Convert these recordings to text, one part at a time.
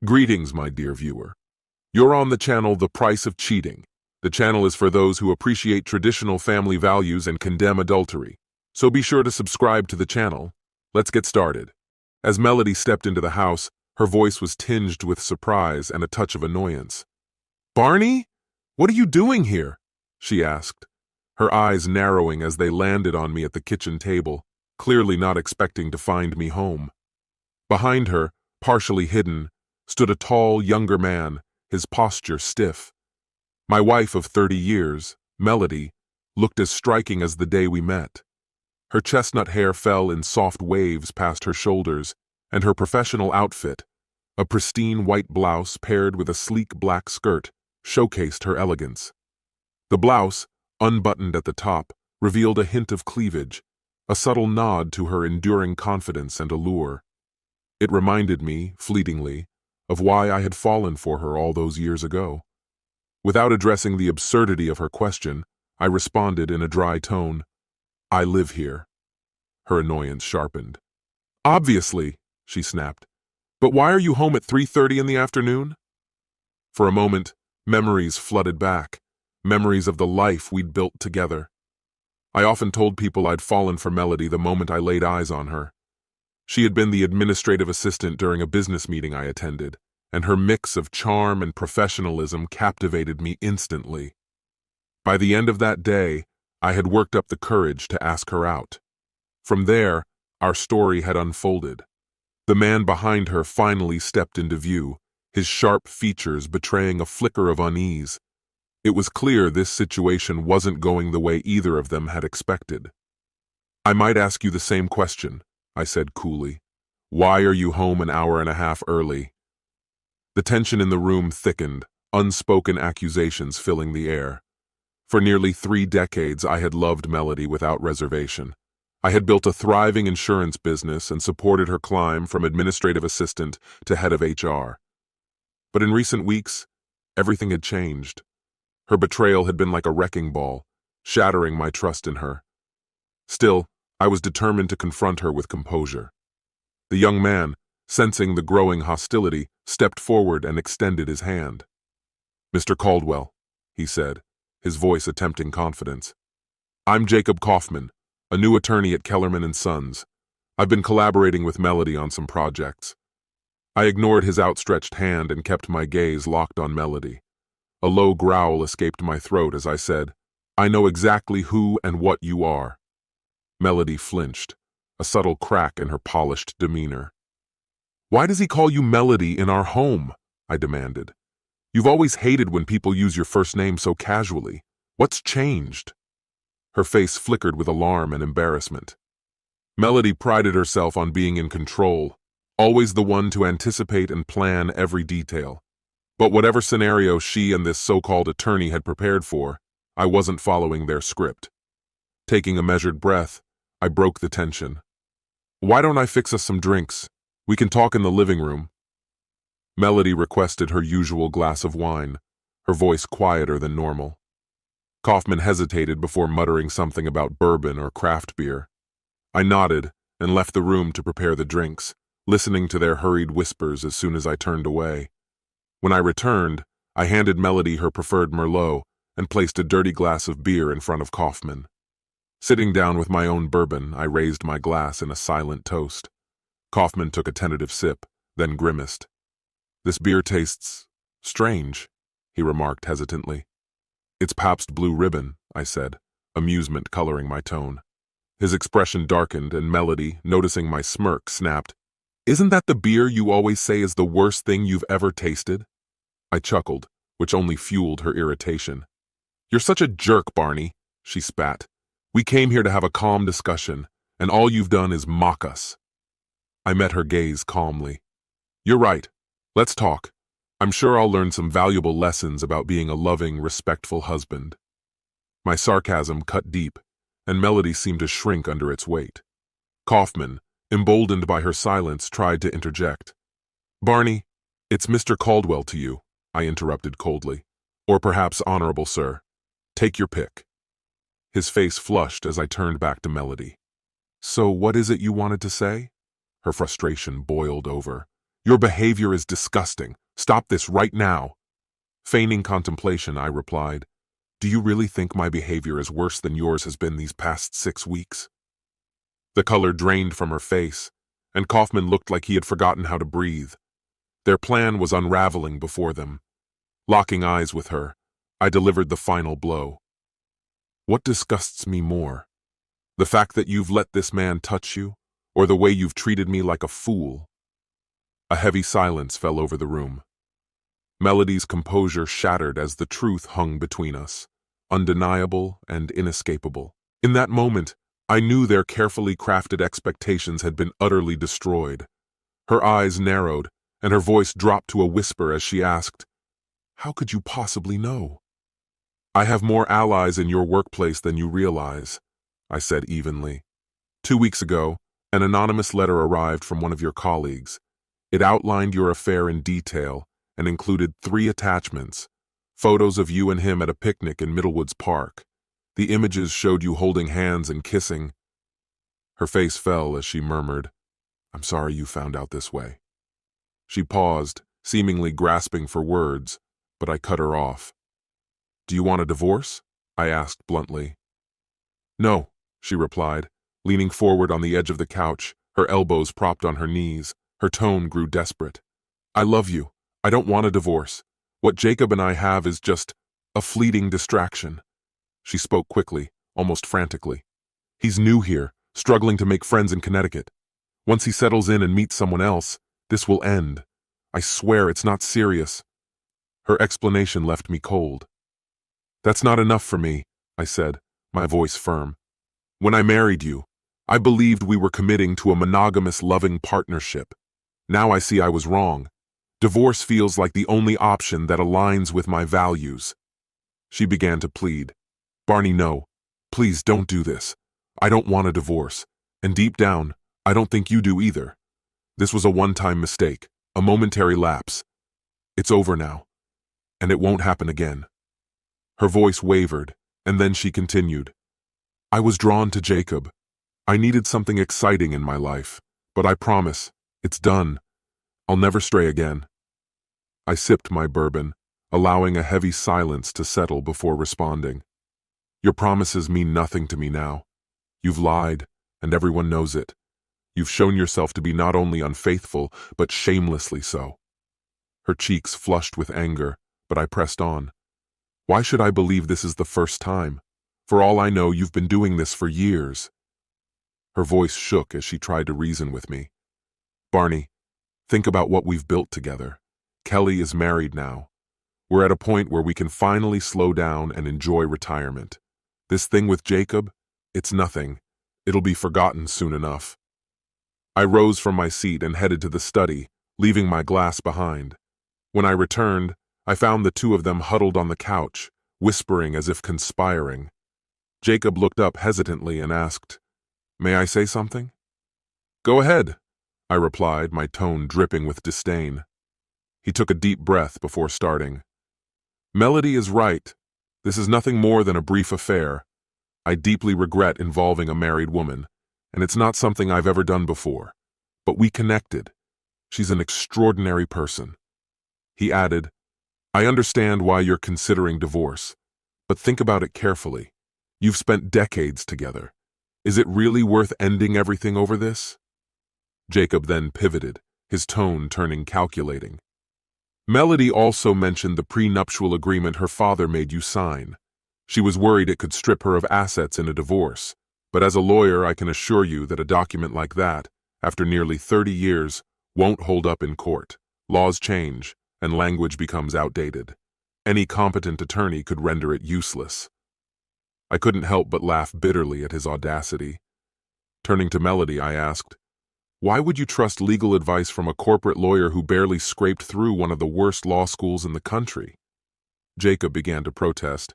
Greetings, my dear viewer. You're on the channel The Price of Cheating. The channel is for those who appreciate traditional family values and condemn adultery. So be sure to subscribe to the channel. Let's get started. As Melody stepped into the house, her voice was tinged with surprise and a touch of annoyance. "Barney? What are you doing here?" she asked, her eyes narrowing as they landed on me at the kitchen table, clearly not expecting to find me home. Behind her, partially hidden, stood a tall, younger man, his posture stiff. My wife of 30 years, Melody, looked as striking as the day we met. Her chestnut hair fell in soft waves past her shoulders, and her professional outfit, a pristine white blouse paired with a sleek black skirt, showcased her elegance. The blouse, unbuttoned at the top, revealed a hint of cleavage, a subtle nod to her enduring confidence and allure. It reminded me, fleetingly, of why I had fallen for her all those years ago. Without addressing the absurdity of her question, I responded in a dry tone, "I live here." Her annoyance sharpened. "Obviously," she snapped. "But why are you home at 3:30 in the afternoon?" For a moment, memories flooded back, memories of the life we'd built together. I often told people I'd fallen for Melody the moment I laid eyes on her. She had been the administrative assistant during a business meeting I attended, and her mix of charm and professionalism captivated me instantly. By the end of that day, I had worked up the courage to ask her out. From there, our story had unfolded. The man behind her finally stepped into view, his sharp features betraying a flicker of unease. It was clear this situation wasn't going the way either of them had expected. "I might ask you the same question," I said coolly. "Why are you home an hour and a half early?" The tension in the room thickened, unspoken accusations filling the air. For nearly 3 decades, I had loved Melody without reservation. I had built a thriving insurance business and supported her climb from administrative assistant to head of HR. But in recent weeks, everything had changed. Her betrayal had been like a wrecking ball, shattering my trust in her. Still, I was determined to confront her with composure. The young man, sensing the growing hostility, stepped forward and extended his hand. "Mr. Caldwell," he said, his voice attempting confidence. "I'm Jacob Kaufman, a new attorney at Kellerman & Sons. I've been collaborating with Melody on some projects." I ignored his outstretched hand and kept my gaze locked on Melody. A low growl escaped my throat as I said, "I know exactly who and what you are." Melody flinched, a subtle crack in her polished demeanor. "Why does he call you Melody in our home?" I demanded. "You've always hated when people use your first name so casually. What's changed?" Her face flickered with alarm and embarrassment. Melody prided herself on being in control, always the one to anticipate and plan every detail. But whatever scenario she and this so-called attorney had prepared for, I wasn't following their script. Taking a measured breath, I broke the tension. "Why don't I fix us some drinks? We can talk in the living room." Melody requested her usual glass of wine, her voice quieter than normal. Kaufman hesitated before muttering something about bourbon or craft beer. I nodded and left the room to prepare the drinks, listening to their hurried whispers as soon as I turned away. When I returned, I handed Melody her preferred Merlot and placed a dirty glass of beer in front of Kaufman. Sitting down with my own bourbon, I raised my glass in a silent toast. Kaufman took a tentative sip, then grimaced. "This beer tastes strange," he remarked hesitantly. "It's Pabst Blue Ribbon," I said, amusement coloring my tone. His expression darkened, and Melody, noticing my smirk, snapped, "Isn't that the beer you always say is the worst thing you've ever tasted?" I chuckled, which only fueled her irritation. "You're such a jerk, Barney," she spat. "We came here to have a calm discussion, and all you've done is mock us." I met her gaze calmly. "You're right. Let's talk. I'm sure I'll learn some valuable lessons about being a loving, respectful husband." My sarcasm cut deep, and Melody seemed to shrink under its weight. Kaufman, emboldened by her silence, tried to interject. "Barney, it's Mr. Caldwell to you," I interrupted coldly. "Or perhaps Honorable Sir. Take your pick." His face flushed as I turned back to Melody. "So what is it you wanted to say?" Her frustration boiled over. Your behavior is disgusting. Stop this right now. Feigning contemplation, I replied, Do you really think my behavior is worse than yours has been these past 6 weeks? The color drained from her face, and Kaufman looked like he had forgotten how to breathe. Their plan was unraveling before them. Locking eyes with her, I delivered the final blow. What disgusts me more? The fact that you've let this man touch you, or the way you've treated me like a fool? A heavy silence fell over the room. Melody's composure shattered as the truth hung between us, undeniable and inescapable. In that moment, I knew their carefully crafted expectations had been utterly destroyed. Her eyes narrowed, and her voice dropped to a whisper as she asked, How could you possibly know? I have more allies in your workplace than you realize, I said evenly. 2 weeks ago, an anonymous letter arrived from one of your colleagues. It outlined your affair in detail and included 3 attachments, photos of you and him at a picnic in Middlewoods Park. The images showed you holding hands and kissing. Her face fell as she murmured, I'm sorry you found out this way. She paused, seemingly grasping for words, but I cut her off. Do you want a divorce? I asked bluntly. No, she replied, leaning forward on the edge of the couch, her elbows propped on her knees. Her tone grew desperate. I love you. I don't want a divorce. What Jacob and I have is just a fleeting distraction. She spoke quickly, almost frantically. He's new here, struggling to make friends in Connecticut. Once he settles in and meets someone else, this will end. I swear it's not serious. Her explanation left me cold. That's not enough for me, I said, my voice firm. When I married you, I believed we were committing to a monogamous, loving partnership. Now I see I was wrong. Divorce feels like the only option that aligns with my values. She began to plead. Barney, no. Please don't do this. I don't want a divorce. And deep down, I don't think you do either. This was a one-time mistake, a momentary lapse. It's over now. And it won't happen again. Her voice wavered, and then she continued. I was drawn to Jacob. I needed something exciting in my life, but I promise, it's done. I'll never stray again. I sipped my bourbon, allowing a heavy silence to settle before responding. Your promises mean nothing to me now. You've lied, and everyone knows it. You've shown yourself to be not only unfaithful, but shamelessly so. Her cheeks flushed with anger, but I pressed on. Why should I believe this is the first time? For all I know, you've been doing this for years. Her voice shook as she tried to reason with me. Barney, think about what we've built together. Kelly is married now. We're at a point where we can finally slow down and enjoy retirement. This thing with Jacob, it's nothing. It'll be forgotten soon enough. I rose from my seat and headed to the study, leaving my glass behind. When I returned, I found the two of them huddled on the couch, whispering as if conspiring. Jacob looked up hesitantly and asked, May I say something? Go ahead, I replied, my tone dripping with disdain. He took a deep breath before starting. Melody is right. This is nothing more than a brief affair. I deeply regret involving a married woman, and it's not something I've ever done before. But we connected. She's an extraordinary person. He added, I understand why you're considering divorce, but think about it carefully. You've spent decades together. Is it really worth ending everything over this? Jacob then pivoted, his tone turning calculating. Melody also mentioned the prenuptial agreement her father made you sign. She was worried it could strip her of assets in a divorce, but as a lawyer I can assure you that a document like that, after nearly 30 years, won't hold up in court. Laws change, and language becomes outdated. Any competent attorney could render it useless. I couldn't help but laugh bitterly at his audacity. Turning to Melody, I asked, Why would you trust legal advice from a corporate lawyer who barely scraped through one of the worst law schools in the country? Jacob began to protest.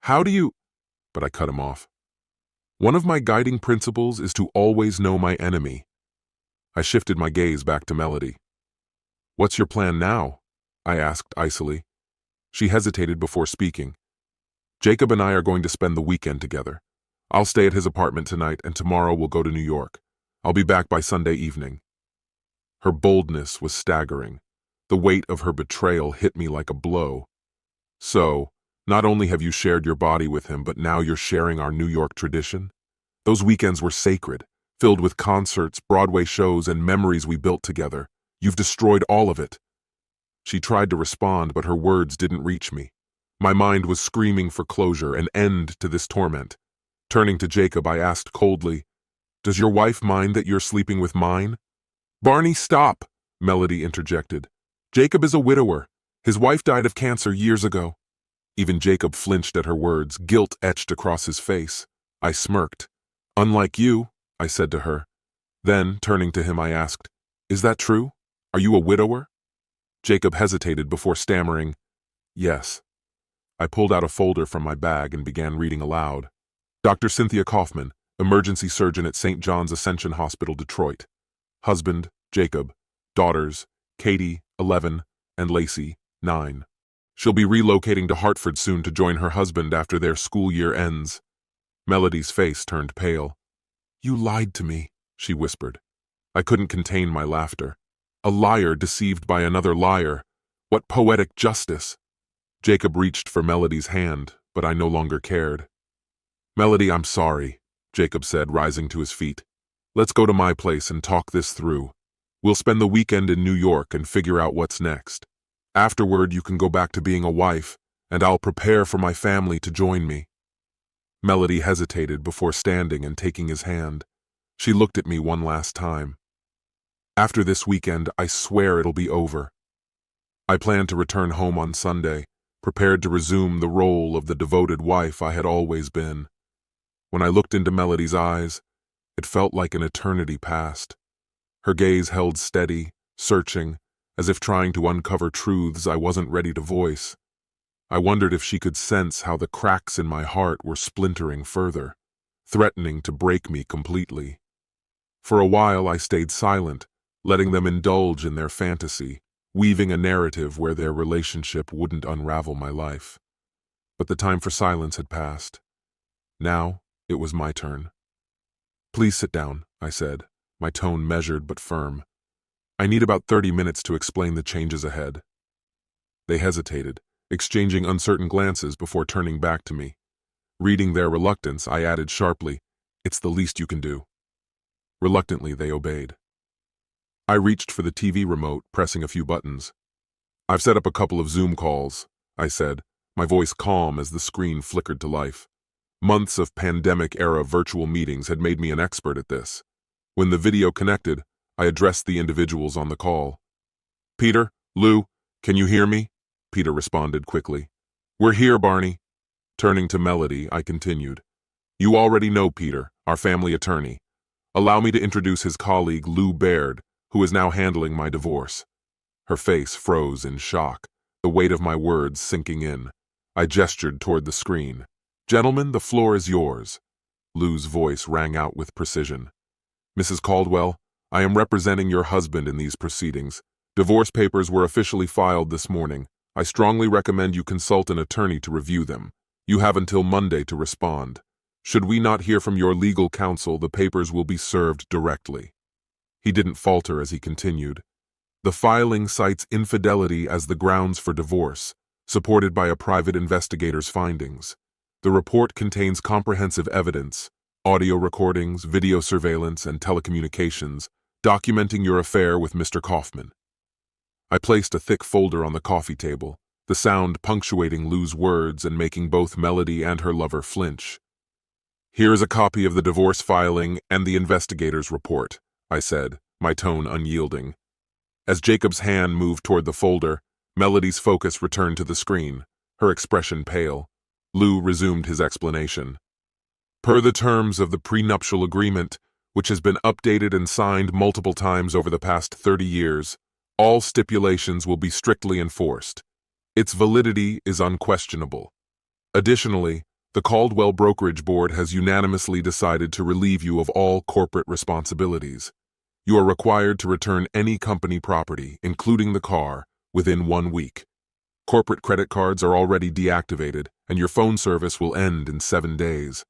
How do you... But I cut him off. One of my guiding principles is to always know my enemy. I shifted my gaze back to Melody. What's your plan now? I asked icily. She hesitated before speaking. Jacob and I are going to spend the weekend together. I'll stay at his apartment tonight, and tomorrow we'll go to New York. I'll be back by Sunday evening. Her boldness was staggering. The weight of her betrayal hit me like a blow. So, not only have you shared your body with him, but now you're sharing our New York tradition? Those weekends were sacred, filled with concerts, Broadway shows, and memories we built together. You've destroyed all of it. She tried to respond, but her words didn't reach me. My mind was screaming for closure, an end to this torment. Turning to Jacob, I asked coldly, "Does your wife mind that you're sleeping with mine?" "Barney, stop," Melody interjected. "Jacob is a widower. His wife died of cancer years ago." Even Jacob flinched at her words, guilt etched across his face. I smirked. "Unlike you," I said to her. Then, turning to him, I asked, "Is that true? Are you a widower?" Jacob hesitated before stammering, "Yes." I pulled out a folder from my bag and began reading aloud. Dr. Cynthia Kaufman, emergency surgeon at St. John's Ascension Hospital, Detroit. Husband, Jacob. Daughters, Katie, 11, and Lacey, 9. She'll be relocating to Hartford soon to join her husband after their school year ends. Melody's face turned pale. "You lied to me," she whispered. I couldn't contain my laughter. A liar deceived by another liar. What poetic justice! Jacob reached for Melody's hand, but I no longer cared. "Melody, I'm sorry," Jacob said, rising to his feet. "Let's go to my place and talk this through. We'll spend the weekend in New York and figure out what's next. Afterward, you can go back to being a wife, and I'll prepare for my family to join me." Melody hesitated before standing and taking his hand. She looked at me one last time. "After this weekend, I swear it'll be over." I planned to return home on Sunday, prepared to resume the role of the devoted wife I had always been. When I looked into Melody's eyes, it felt like an eternity passed. Her gaze held steady, searching, as if trying to uncover truths I wasn't ready to voice. I wondered if she could sense how the cracks in my heart were splintering further, threatening to break me completely. For a while I stayed silent, letting them indulge in their fantasy, weaving a narrative where their relationship wouldn't unravel my life. But the time for silence had passed. Now it was my turn. "Please sit down," I said, my tone measured but firm. "I need about 30 minutes to explain the changes ahead." They hesitated, exchanging uncertain glances before turning back to me. Reading their reluctance, I added sharply, "It's the least you can do." Reluctantly, they obeyed. I reached for the TV remote, pressing a few buttons. "I've set up a couple of Zoom calls," I said, my voice calm as the screen flickered to life. Months of pandemic-era virtual meetings had made me an expert at this. When the video connected, I addressed the individuals on the call. "Peter, Lou, can you hear me?" Peter responded quickly. "We're here, Barney." Turning to Melody, I continued. "You already know Peter, our family attorney. Allow me to introduce his colleague, Lou Baird, who is now handling my divorce." Her face froze in shock, the weight of my words sinking in. I gestured toward the screen. "Gentlemen, the floor is yours." Lou's voice rang out with precision. "Mrs. Caldwell, I am representing your husband in these proceedings. Divorce papers were officially filed this morning. I strongly recommend you consult an attorney to review them. You have until Monday to respond. Should we not hear from your legal counsel, the papers will be served directly." He didn't falter as he continued. "The filing cites infidelity as the grounds for divorce, supported by a private investigator's findings. The report contains comprehensive evidence, audio recordings, video surveillance, and telecommunications, documenting your affair with Mr. Kaufman." I placed a thick folder on the coffee table, the sound punctuating Lou's words and making both Melody and her lover flinch. "Here is a copy of the divorce filing and the investigator's report," I said, my tone unyielding. As Jacob's hand moved toward the folder, Melody's focus returned to the screen, her expression pale. Lou resumed his explanation. "Per the terms of the prenuptial agreement, which has been updated and signed multiple times over the past 30 years, all stipulations will be strictly enforced. Its validity is unquestionable. Additionally, the Caldwell Brokerage Board has unanimously decided to relieve you of all corporate responsibilities. You are required to return any company property, including the car, within 1 week. Corporate credit cards are already deactivated, and your phone service will end in 7 days."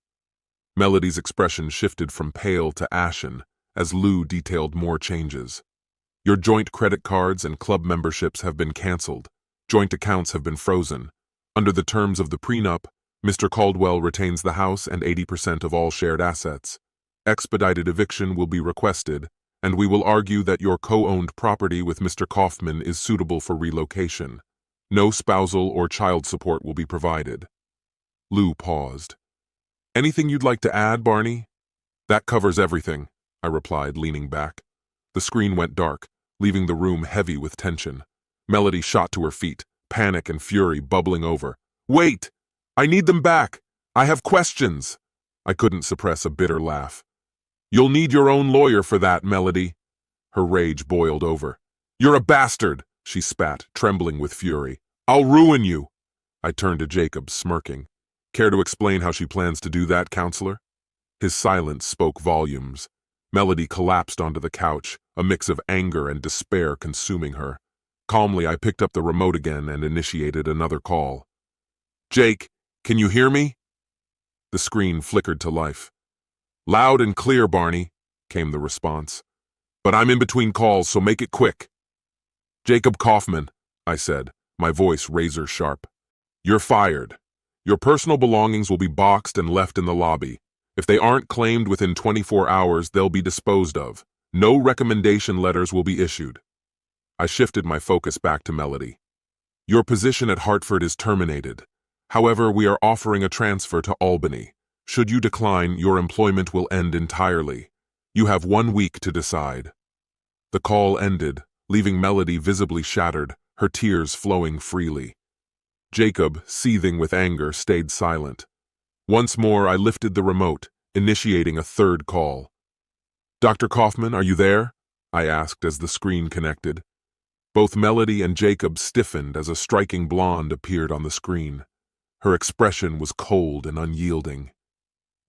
Melody's expression shifted from pale to ashen as Lou detailed more changes. Your joint credit cards and club memberships have been canceled. Joint accounts have been frozen. Under the terms of the prenup, Mr. Caldwell retains the house and 80% of all shared assets. Expedited eviction will be requested, and we will argue that your co-owned property with Mr. Kaufman is suitable for relocation. No spousal or child support will be provided. Lou paused. Anything you'd like to add, Barney? That covers everything, I replied, leaning back. The screen went dark, leaving the room heavy with tension. Melody shot to her feet, panic and fury bubbling over. Wait! I need them back! I have questions! I couldn't suppress a bitter laugh. You'll need your own lawyer for that, Melody. Her rage boiled over. You're a bastard, she spat, trembling with fury. I'll ruin you. I turned to Jacob, smirking. Care to explain how she plans to do that, counselor? His silence spoke volumes. Melody collapsed onto the couch, a mix of anger and despair consuming her. Calmly, I picked up the remote again and initiated another call. Jake, can you hear me? The screen flickered to life. Loud and clear, Barney, came the response. But I'm in between calls, so make it quick. Jacob Kaufman, I said, my voice razor sharp. You're fired. Your personal belongings will be boxed and left in the lobby. If they aren't claimed within 24 hours, they'll be disposed of. No recommendation letters will be issued. I shifted my focus back to Melody. Your position at Hartford is terminated. However, we are offering a transfer to Albany. Should you decline, your employment will end entirely. You have 1 week to decide. The call ended, leaving Melody visibly shattered, her tears flowing freely. Jacob, seething with anger, stayed silent. Once more, I lifted the remote, initiating a third call. Dr. Kaufman, are you there? I asked as the screen connected. Both Melody and Jacob stiffened as a striking blonde appeared on the screen. Her expression was cold and unyielding.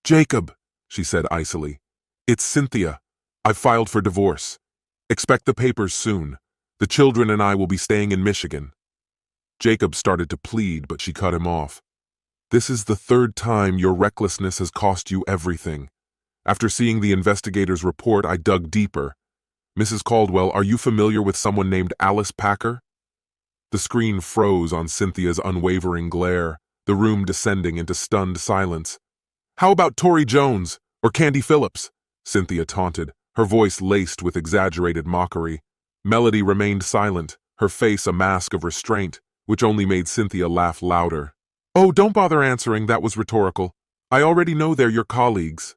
Jacob, she said icily. It's Cynthia. I've filed for divorce. Expect the papers soon. The children and I will be staying in Michigan. Jacob started to plead, but she cut him off. This is the third time your recklessness has cost you everything. After seeing the investigator's report, I dug deeper. Mrs. Caldwell, are you familiar with someone named Alice Packer? The screen froze on Cynthia's unwavering glare, the room descending into stunned silence. How about Tori Jones or Candy Phillips? Cynthia taunted, her voice laced with exaggerated mockery. Melody remained silent, her face a mask of restraint, which only made Cynthia laugh louder. Oh, don't bother answering, that was rhetorical. I already know they're your colleagues.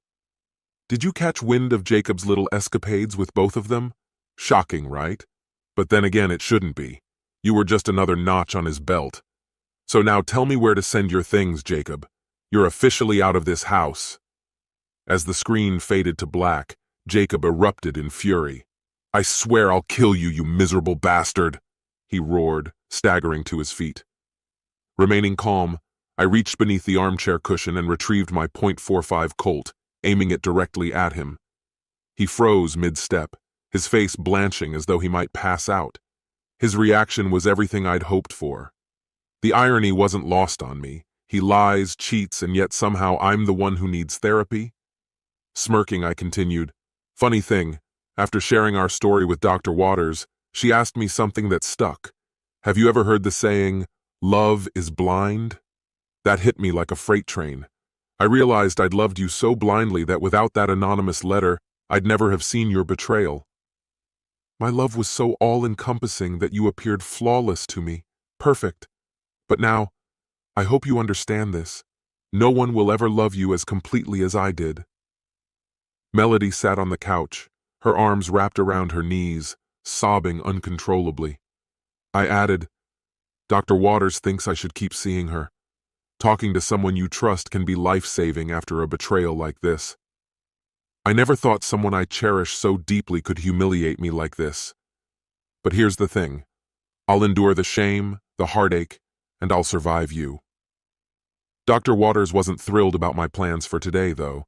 Did you catch wind of Jacob's little escapades with both of them? Shocking, right? But then again, it shouldn't be. You were just another notch on his belt. So now tell me where to send your things, Jacob. You're officially out of this house. As the screen faded to black, Jacob erupted in fury. I swear I'll kill you, you miserable bastard, he roared, staggering to his feet. Remaining calm, I reached beneath the armchair cushion and retrieved my .45 Colt, aiming it directly at him. He froze mid-step, his face blanching as though he might pass out. His reaction was everything I'd hoped for. The irony wasn't lost on me. He lies, cheats, and yet somehow I'm the one who needs therapy? Smirking, I continued. Funny thing, after sharing our story with Dr. Waters, she asked me something that stuck. Have you ever heard the saying, love is blind? That hit me like a freight train. I realized I'd loved you so blindly that without that anonymous letter, I'd never have seen your betrayal. My love was so all-encompassing that you appeared flawless to me, perfect. But now, I hope you understand this. No one will ever love you as completely as I did. Melody sat on the couch, her arms wrapped around her knees, sobbing uncontrollably. I added, Dr. Waters thinks I should keep seeing her. Talking to someone you trust can be life-saving after a betrayal like this. I never thought someone I cherish so deeply could humiliate me like this. But here's the thing. I'll endure the shame, the heartache, and I'll survive you. Dr. Waters wasn't thrilled about my plans for today, though.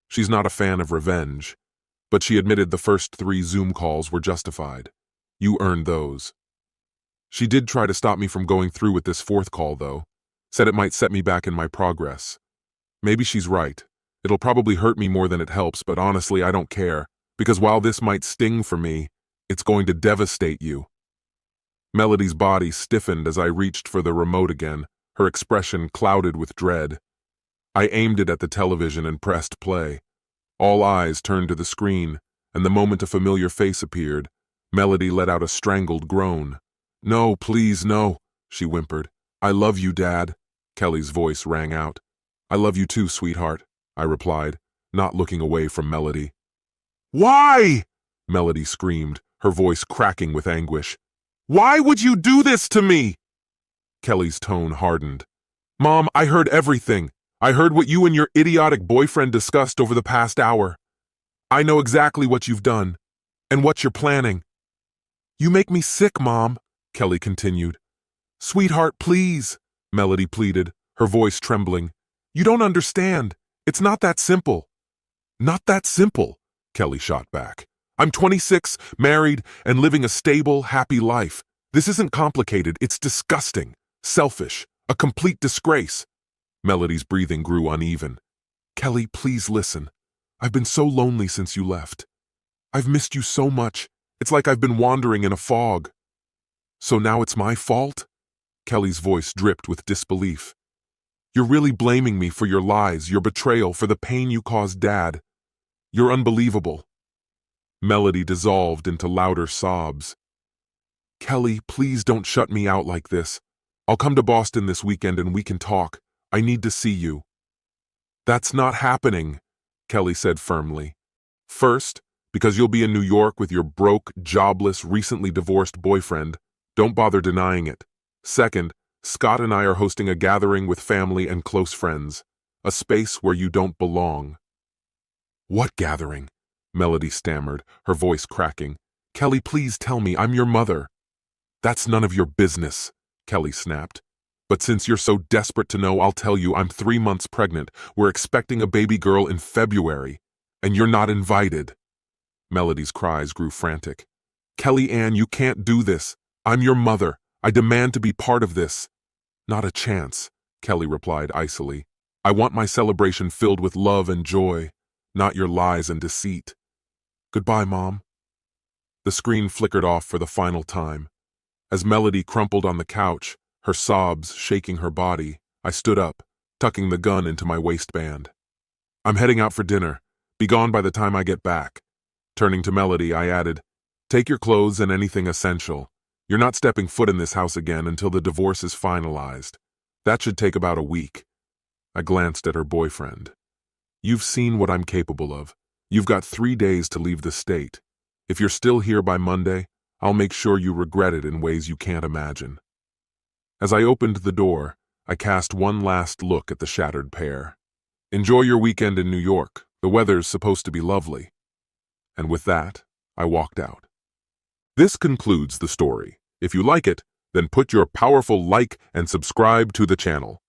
She's not a fan of revenge, but she admitted the first 3 Zoom calls were justified. You earned those. She did try to stop me from going through with this 4th call, though. Said it might set me back in my progress. Maybe she's right. It'll probably hurt me more than it helps, but honestly, I don't care, because while this might sting for me, It's going to devastate you. Melody's body stiffened as I reached for the remote again, her expression clouded with dread. I aimed it at the television and pressed play. All eyes turned to the screen, and the moment a familiar face appeared, Melody let out a strangled groan. "No, please, no," she whimpered. "I love you, Dad." Kelly's voice rang out. "I love you too, sweetheart," I replied, not looking away from Melody. "Why?" Melody screamed, her voice cracking with anguish. "Why would you do this to me?" Kelly's tone hardened. "Mom, I heard everything. I heard what you and your idiotic boyfriend discussed over the past hour. I know exactly what you've done, and what you're planning." "You make me sick, Mom," Kelly continued. "Sweetheart, please," Melody pleaded, her voice trembling. "You don't understand. It's not that simple." "Not that simple," Kelly shot back. "I'm 26, married, and living a stable, happy life. This isn't complicated. It's disgusting, selfish, a complete disgrace." Melody's breathing grew uneven. "Kelly, please listen. I've been so lonely since you left. I've missed you so much. It's like I've been wandering in a fog." "So now it's my fault?" Kelly's voice dripped with disbelief. "You're really blaming me for your lies, your betrayal, for the pain you caused Dad. You're unbelievable." Melody dissolved into louder sobs. "Kelly, please don't shut me out like this. I'll come to Boston this weekend and we can talk. I need to see you." "That's not happening," Kelly said firmly. "First, because you'll be in New York with your broke, jobless, recently divorced boyfriend. Don't bother denying it. Second, Scott and I are hosting a gathering with family and close friends. A space where you don't belong." "What gathering?" Melody stammered, her voice cracking. "Kelly, please tell me. I'm your mother." "That's none of your business," Kelly snapped. "But since you're so desperate to know, I'll tell you. I'm 3 months pregnant. We're expecting a baby girl in February. And you're not invited." Melody's cries grew frantic. "Kelly Ann, you can't do this. I'm your mother. I demand to be part of this." "Not a chance," Kelly replied icily. "I want my celebration filled with love and joy, not your lies and deceit. Goodbye, Mom." The screen flickered off for the final time. As Melody crumpled on the couch, her sobs shaking her body, I stood up, tucking the gun into my waistband. "I'm heading out for dinner. Be gone by the time I get back." Turning to Melody, I added, "Take your clothes and anything essential. You're not stepping foot in this house again until the divorce is finalized. That should take about a week." I glanced at her boyfriend. "You've seen what I'm capable of. You've got 3 days to leave the state. If you're still here by Monday, I'll make sure you regret it in ways you can't imagine." As I opened the door, I cast one last look at the shattered pair. "Enjoy your weekend in New York. The weather's supposed to be lovely." And with that, I walked out. This concludes the story. If you like it, then put your powerful like and subscribe to the channel.